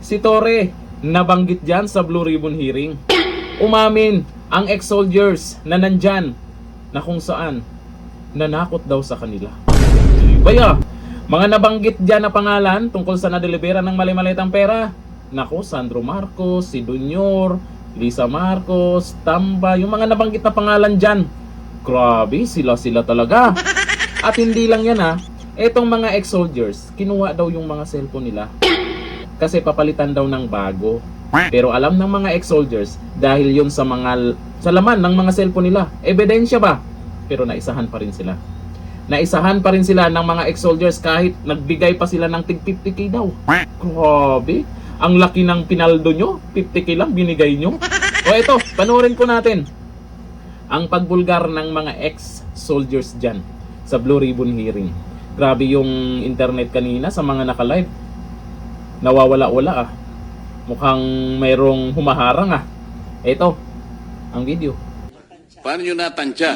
Si Torre, nabanggit dyan sa Blue Ribbon hearing. Umamin ang ex-soldiers na nandyan na kung saan nanakot daw sa kanila. Baya, mga nabanggit dyan na pangalan tungkol sa nadelibera ng mali-malitang pera. Nako, Sandro Marcos, si Dunyor, Lisa Marcos, Tamba, yung mga nabanggit na pangalan dyan. Grabe, sila talaga. At hindi lang yan ha, etong mga ex-soldiers, kinuha daw yung mga cellphone nila. Kasi papalitan daw ng bago. Pero alam ng mga ex-soldiers, dahil yun sa laman ng mga cellphone nila, ebidensya ba? Pero naisahan pa rin sila. Naisahan pa rin sila ng mga ex-soldiers kahit nagbigay pa sila ng tig 50k daw. Grabe, ang laki ng pinaldo nyo, 50k lang binigay nyo. O eto, panoorin po natin ang pagbulgar ng mga ex-soldiers dyan sa Blue Ribbon hearing. Grabe yung internet kanina sa mga naka-live. Nawawala-wala ah. Mukhang mayroong humaharang ah. Ito, ang video. Paano nyo natansya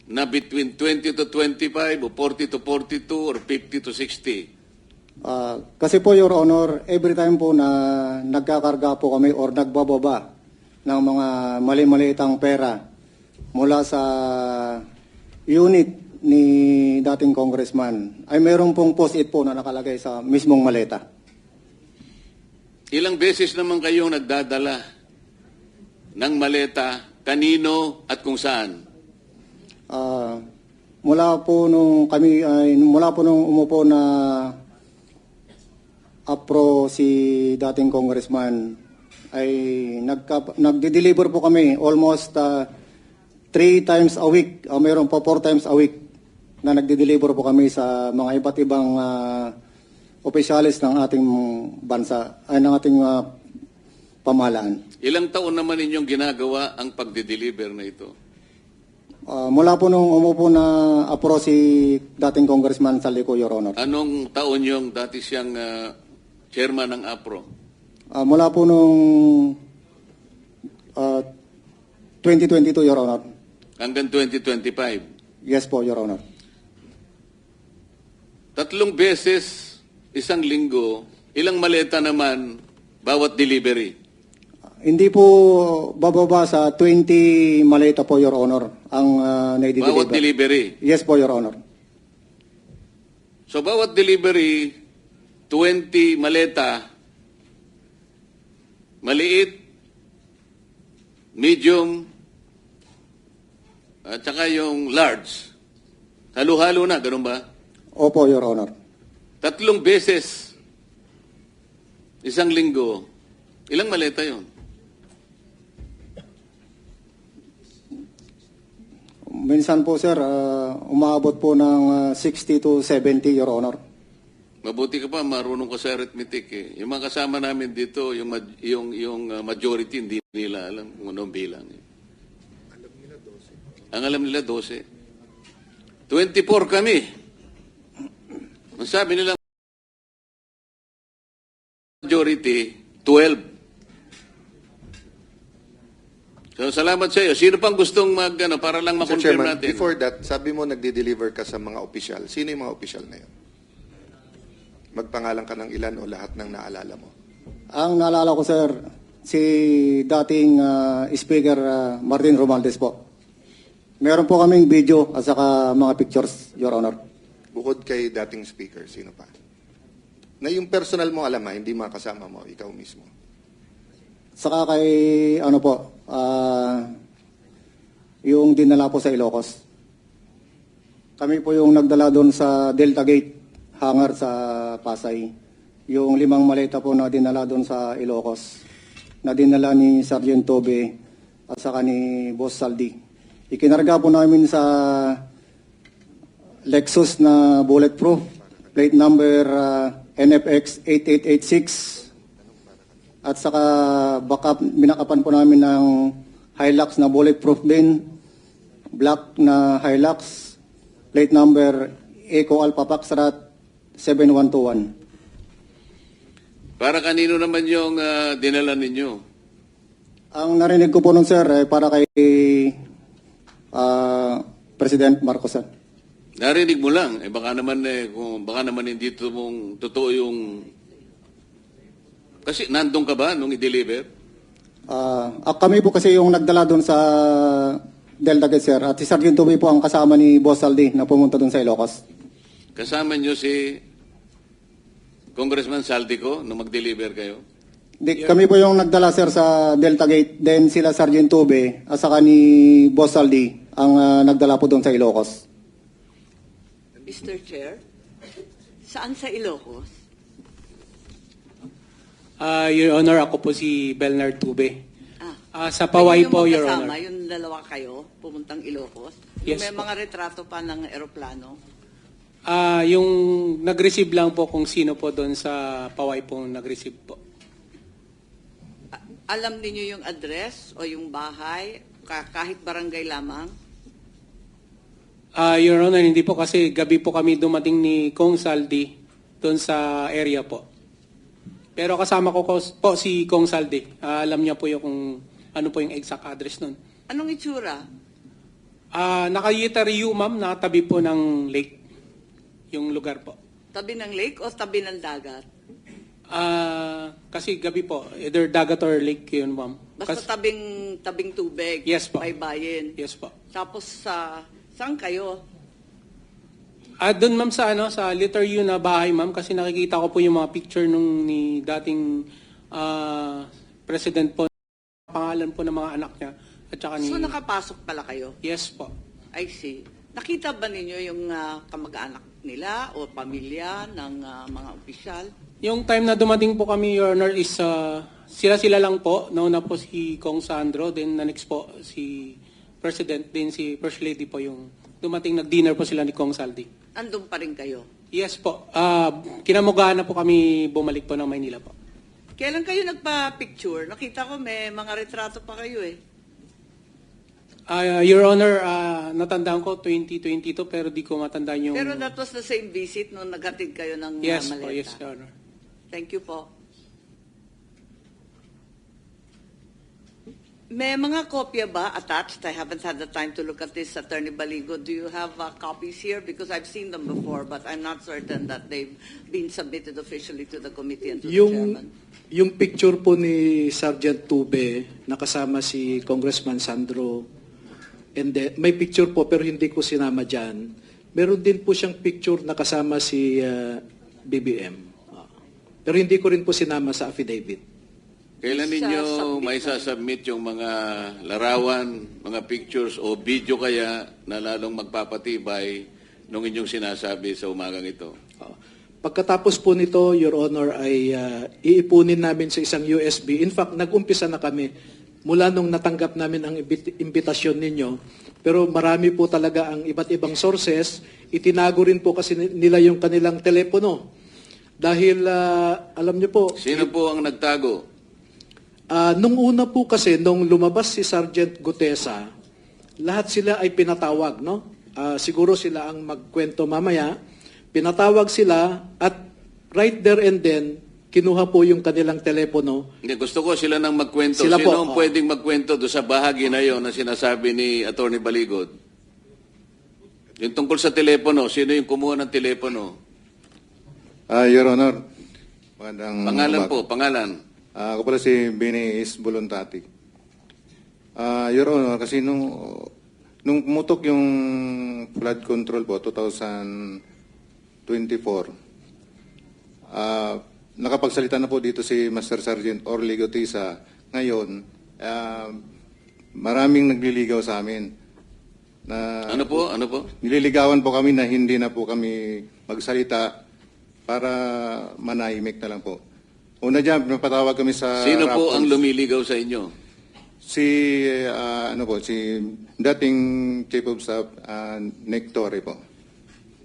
na between 20 to 25 o 40 to 42 or 50 to 60? Kasi po, Your Honor, every time po na nagkakarga po kami or nagbababa ng mga mali-maliitang pera mula sa unit ni dating congressman, ay mayroon pong post-it po na nakalagay sa mismong maleta. Ilang beses naman kayong nagdadala ng maleta, kanino at kung saan? Mula po nung umupo na APRO si dating congressman, ay nagde-deliver po kami almost 3 times a week, mayroon po 4 times a week na nagde-deliver po kami sa mga iba't ibang opisyalis ng ating bansa, ay ng ating pamahalaan. Ilang taon naman ninyong ginagawa ang pagde-deliver na ito? Mula po nung umupo na APRO si dating congressman Saldico, Your Honor. Anong taon yung dati siyang chairman ng APRO? Mula po nung 2022, Your Honor. Hanggang 2025? Yes po, Your Honor. 3 beses, isang linggo, ilang maleta naman bawat delivery? Hindi po bababa sa 20 maleta po, Your Honor, ang naidideliver. Bawat delivery? Yes po, Your Honor. So bawat delivery, 20 maleta, maliit, medium, at saka yung large. Halo-halo na, ganun ba? Opo, Your Honor. 3 beses, isang linggo, ilang maleta yon? Minsan po, sir, umaabot po ng 60 to 70, Your Honor. Mabuti ka pa, marunong ka sa arithmetic eh. Yung mga kasama namin dito, yung majority, hindi nila alam kung anong bilang. Eh. Ang alam nila 12. 24 kami. Ang sabi nila majority, 12. So, salamat sa iyo. Sino pang gustong para lang Mr. makonfirm Chairman, natin? before that, sabi mo nagde-deliver ka sa mga opisyal. Sino yung mga opisyal na yun? Magpangalan ka ng ilan o lahat ng naalala mo? Ang naalala ko, sir, si dating Speaker Martin Romualdez po. Meron po kaming video at saka mga pictures, Your Honor. Bukod kay dating speaker, sino pa? Na yung personal mo alam hindi mga kasama mo, ikaw mismo. Saka kay, yung dinala po sa Ilocos. Kami po yung nagdala doon sa Delta Gate, hangar sa Pasay. Yung 5 maleta po na dinala doon sa Ilocos, na dinala ni Sergeant Tobe at saka ni Boss Saldi. Ikinarga po namin sa Lexus na bulletproof, plate number NFX 8886. At saka binakapan po namin ng Hilux na bulletproof din, black na Hilux, plate number Eco Alpha Foxtrot 7121. Para kanino naman yung dinala ninyo? Ang narinig ko po nun, sir, para kay President Marcos. Narinig mo lang. Baka naman hindi totoo yung Kasi nandun ka ba nung i-deliver? Kami po kasi yung nagdala doon sa Delta Gate, sir. At si Sergeant Tubay po ang kasama ni Boss Aldi na pumunta doon sa Ilocos. Kasama nyo si Congressman Saldico nung mag-deliver kayo? Kami po yung nagdala, sir, sa Delta Gate. Then sila Sergeant Tubay at saka ni Boss Aldi ang nagdala po doon sa Ilocos. Mr. Chair, saan sa Ilocos? Your Honor, ako po si Belnard Tube. Sa Kayo Paway po, yung Your magkasama, Honor. yung dalawa kayo, pumuntang Ilocos? Yes May po. mga retrato pa ng eroplano? Yung nag-receive lang po kung sino po doon sa Paway po nag-receive po. Alam niyo yung address o yung bahay, kahit barangay lamang? Your Honor, hindi po kasi gabi po kami dumating ni Kong Saldi doon sa area po. Pero kasama ko po si Kong Saldi. Alam niya po yung kung ano po yung exact address nun. Anong itsura? Naka-Yetariu, ma'am, nakatabi po ng lake. Yung lugar po. Tabi ng lake o tabi ng dagat? Kasi gabi po, either dagat or lake yun, ma'am. Basta tabing tubig, Yes po. baybayin. Yes po. Tapos saan kayo? Doon ma'am sa letter U na bahay ma'am kasi nakikita ko po yung mga picture nung ni dating president po, pangalan po ng mga anak niya at saka ni... So nakapasok pala kayo? Yes po. I see. Nakita ba ninyo yung kamag-anak nila o pamilya ng mga opisyal? Yung time na dumating po kami, Your Honor, is sila lang po. Nauna po si Kong Sandro, then the next po si President, then si First Lady po yung dumating, nag-dinner po sila ni Kong Saldi. Andun pa rin kayo? Yes po. Kinamugahan na po kami bumalik po ng Maynila po. Kailan kayo nagpa-picture? Nakita ko may mga retrato pa kayo eh. Your Honor, natandaan ko 2022 pero di ko matandaan yung... Pero that was the same visit nung naghatid kayo ng Yes maleta. po, yes, Your Honor. Thank you po. May mga kopya ba attached? I haven't had the time to look at this, Attorney Baligo. Do you have copies here? Because I've seen them before, but I'm not certain that they've been submitted officially to the committee and to the chairman. Yung picture po ni Sergeant Tube, nakasama si Congressman Sandro, and then, may picture po pero hindi ko sinama dyan. Meron din po siyang picture nakasama si BBM. Pero hindi ko rin po sinama sa affidavit. Kailan ninyo may sasubmit yung mga larawan, mga pictures o video kaya na lalong magpapatibay nung inyong sinasabi sa umagang ito? Pagkatapos po nito, Your Honor, ay iipunin namin sa isang USB. In fact, nag-umpisa na kami mula nung natanggap namin ang imbitasyon ninyo. Pero marami po talaga ang iba't ibang sources. Itinago rin po kasi nila yung kanilang telepono. Dahil, alam niyo po... Sino po ang nagtago? Nung una po kasi, nung lumabas si Sergeant Gutesa, lahat sila ay pinatawag, no? Siguro sila ang magkwento mamaya. Pinatawag sila at right there and then, kinuha po yung kanilang telepono. Hindi, gusto ko sila nang magkwento. Sila po, Sino ang pwedeng magkwento doon sa bahagi na yon na sinasabi ni Attorney Baligod? Yung tungkol sa telepono, sino yung kumuha ng telepono? Your Honor, magandang Pangalan umaga. po, pangalan. Ako pala si Benny is Voluntati. Your Honor, kasi nung pumutok yung flood control po, 2024, nakapagsalita na po dito si Master Sergeant Orly Gutesa. Ngayon, maraming nagliligaw sa amin. Ano po? Ano po? Nililigawan po kami na hindi na po kami magsalita para manahimik na lang po. Una dyan, napatawag kami sa Sino po Raffles. ang lumiligaw sa inyo? Si dating Chief of Staff, Nick Torre po.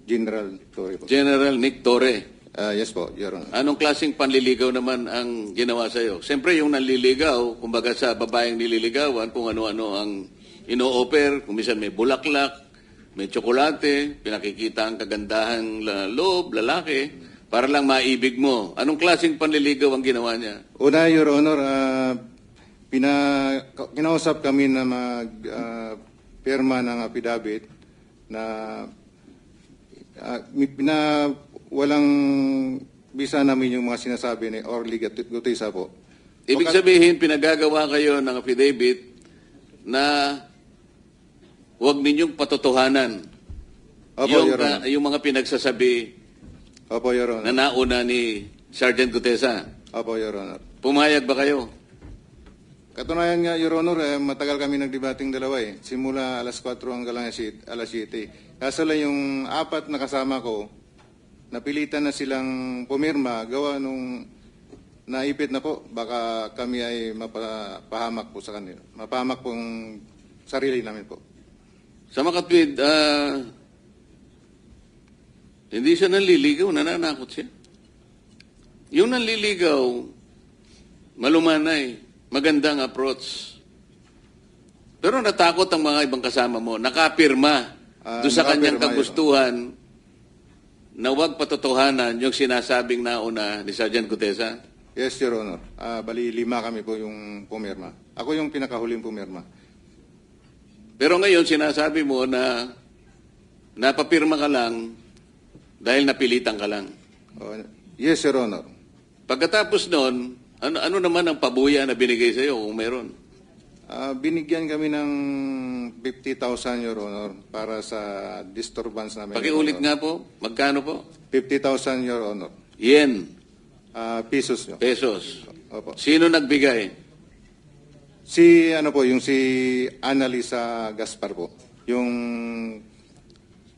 General Torre po. General Nick Torre. Yes po, Your Honor. Anong klaseng panliligaw naman ang ginawa sa'yo? Siyempre, yung nanliligaw, kumbaga sa babaeng nililigawan, kung ano-ano ang ino-offer, kung minsan may bulaklak, may tsokolate, pinakikita ang kagandahang loob, lalaki, para lang maibig mo. Anong klaseng panliligaw ang ginawa niya? Una, Your Honor, kinausap kami na mag-pirma ng affidavit na walang bisa namin yung mga sinasabi ni Orly Gutisa po. Ibig sabihin, pinagagawa kayo ng affidavit na huwag ninyong patotohanan Opo, yung, Your Honor. yung mga pinagsasabi Opo, Your na Honor. nauna ni Sergeant Gutesa. Opo, Your Honor. Pumayag ba kayo? Katunayan nga, Your Honor, matagal kami nagdebating dalawa eh. Simula alas 4 hanggang alas 7. Kaso lang yung apat na kasama ko, napilitan na silang pumirma, gawa nung naipit na po, baka kami ay mapahamak po sa kanila. Mapahamak pong sarili namin po. Sa makatwid, hindi siya nanliligaw, nananakot siya. Yung nanliligaw, malumanay, magandang approach. Pero natakot ang mga ibang kasama mo, nakapirma doon sa kanyang nakapirma, kagustuhan na huwag patotohanan yung sinasabing nauna ni Sergeant Gutesa. Yes, Your Honor. Bali, 5 kami po yung pumirma. Ako yung pinakahuling pumirma. Pero ngayon, sinasabi mo na napapirma ka lang dahil napilitan ka lang. Yes, Your Honor. Pagkatapos nun, ano naman ang pabuya na binigay sa iyo kung meron? Binigyan kami ng 50,000, Your Honor, para sa disturbance namin. Pakiulit Your Honor. nga po, magkano po? 50,000, Your Honor. Yen, Pesos nyo. pesos. Opo. Sino nagbigay? Si Annalisa Gaspar po. Yung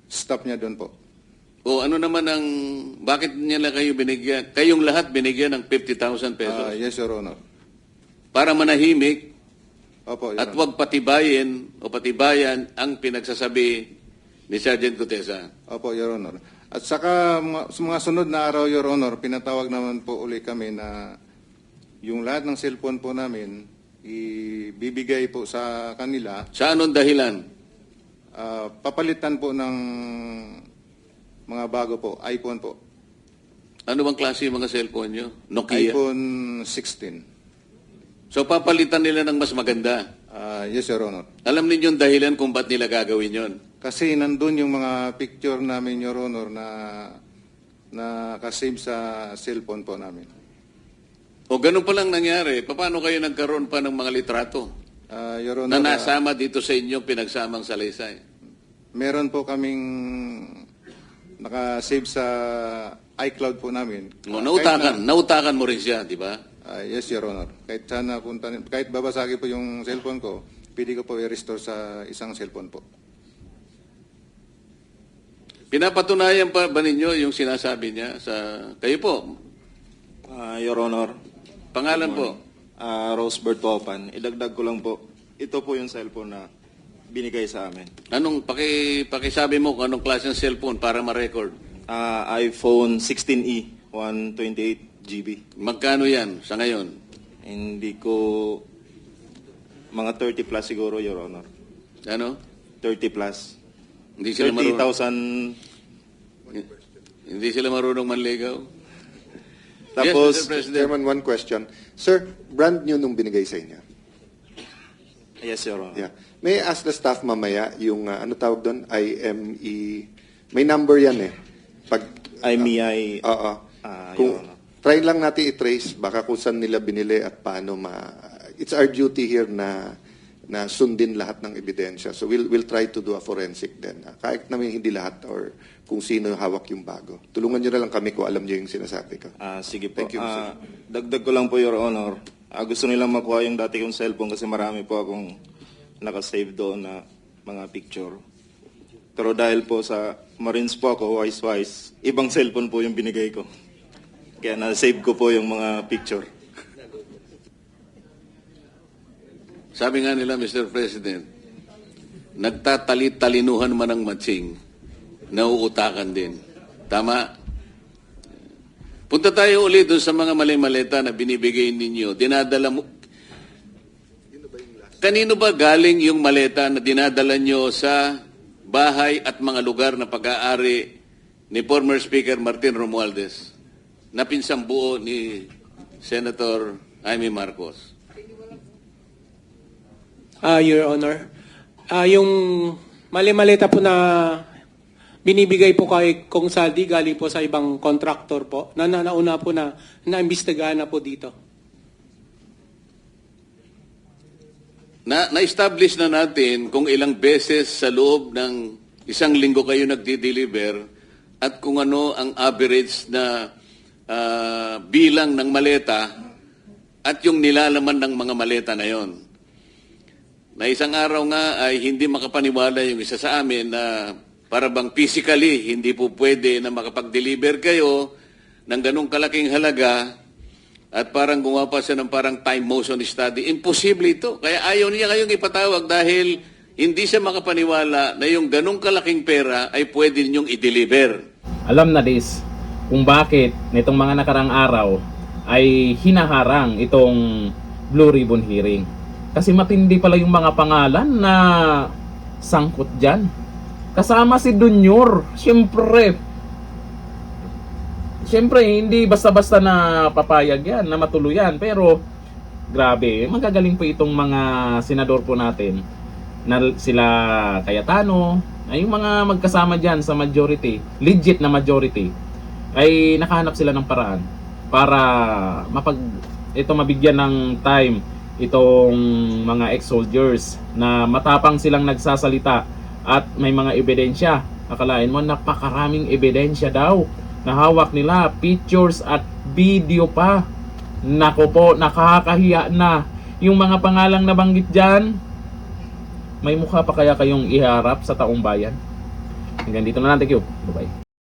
staff niya doon po. O ano naman ang, bakit niya lang kayo binigyan? Kayong lahat binigyan ng 50,000 pesos. Yes, Your Honor. Para manahimik Opo, Your at Honor. huwag patibayin o patibayan ang pinagsasabi ni Sergeant Gutesa. Opo, Your Honor. At saka sa mga sunod na araw, Your Honor, pinatawag naman po uli kami na yung lahat ng cellphone po namin ibibigay po sa kanila. Sa anong dahilan? Papalitan po ng mga bago po, iPhone po. Ano bang klase yung mga cellphone nyo? Nokia? iPhone 16. So papalitan nila ng mas maganda. Yes, Your Honor. Alam ninyong dahilan kung ba't nila gagawin yon? Kasi nandun yung mga picture namin, Your Honor, na nakasave sa cellphone po namin. O ganun pa lang nangyari, paano kayo nagkaroon pa ng mga litrato Your na Honor, nasama dito sa inyong pinagsamang salaysay? meron po kaming nakasave sa iCloud po namin. O, nautakan mo rin siya, di ba? Yes, Your Honor. Kahit babasagi po yung cellphone ko, pwede ko po i-restore sa isang cellphone po. Pinapatunayan pa ba ninyo yung sinasabi niya sa... Kayo po, Your Honor. pangalan po. Rosebert Topan. Idagdag ko lang po. Ito po yung cellphone na binigay sa amin. Anong, pakisabi mo kung anong klase ng cellphone para ma-record. iPhone 16e, 128 GB. Magkano yan sa ngayon? Hindi ko... Mga 30 plus siguro, Your Honor. Ano? 30 plus. Hindi sila marunong, 30,000. hindi sila marunong manligaw? Tapos, Yes, Mr. President. Chairman, one question. Sir, brand new nung binigay sa inyo. Yes, Your Honor. Yeah. May I ask the staff mamaya yung, ano tawag doon? IME. May number yan eh. Pag, IMEI. Oo. Your Honor. Try lang natin i-trace baka kung saan nila binili at paano It's our duty here na sundin lahat ng ebidensya. So we'll try to do a forensic then. Kahit namin hindi lahat or kung sino hawak yung bago. Tulungan nyo na lang kami kung alam nyo yung sinasabi ko. Sige po. Thank you, Mr. Dagdag ko lang po, Your Honor. Gusto nilang makuha yung dati kong cellphone kasi marami po akong nakasave doon na mga picture. Pero dahil po sa Marines po ako, wise, ibang cellphone po yung binigay ko. Kaya na-save ko po yung mga picture. Sabi nga nila, Mr. President, nagtatalit-talinuhan man ang matsing, nauutakan din. Tama? Punta tayo ulit doon sa mga mali-maleta na binibigay ninyo. Dinadala mo... Kanino ba galing yung maleta na dinadala nyo sa bahay at mga lugar na pag-aari ni former Speaker Martin Romualdez na pinsang buo ni Senator Jaime Marcos? Your Honor, yung mali-malita po na binibigay po kay Kong Saldi galing po sa ibang contractor po na nauna po na naimbestigahan na po dito. Na-establish na natin kung ilang beses sa loob ng isang linggo kayo nagdi-deliver at kung ano ang average na bilang ng maleta at yung nilalaman ng mga maleta na yon. Na isang araw nga ay hindi makapaniwala yung isa sa amin na para bang physically hindi po pwede na makapag-deliver kayo ng ganong kalaking halaga at parang gumawa pa siya ng parang time motion study. Imposible ito. Kaya ayaw niya kayong ipatawag dahil hindi siya makapaniwala na yung ganong kalaking pera ay pwede ninyong i-deliver. Alam na this kung bakit nitong mga nakarang araw ay hinaharang itong Blue Ribbon Hearing. Kasi matindi pala yung mga pangalan na sangkot dyan. Kasama si Dunyor. Siyempre, hindi basta-basta na papayag yan, na matuluyan. Pero, grabe, magagaling po itong mga senador po natin na sila Cayetano, ay yung mga magkasama dyan sa majority, legit na majority, ay nakahanap sila ng paraan para mabigyan ng time itong mga ex-soldiers na matapang silang nagsasalita at may mga ebidensya. Akalain mo, napakaraming ebidensya daw na hawak nila, pictures at video pa. Nako po, nakakahiya na. Yung mga pangalang nabanggit dyan, may mukha pa kaya kayong iharap sa taong bayan? Hanggang dito na lang. Thank you. Bye-bye.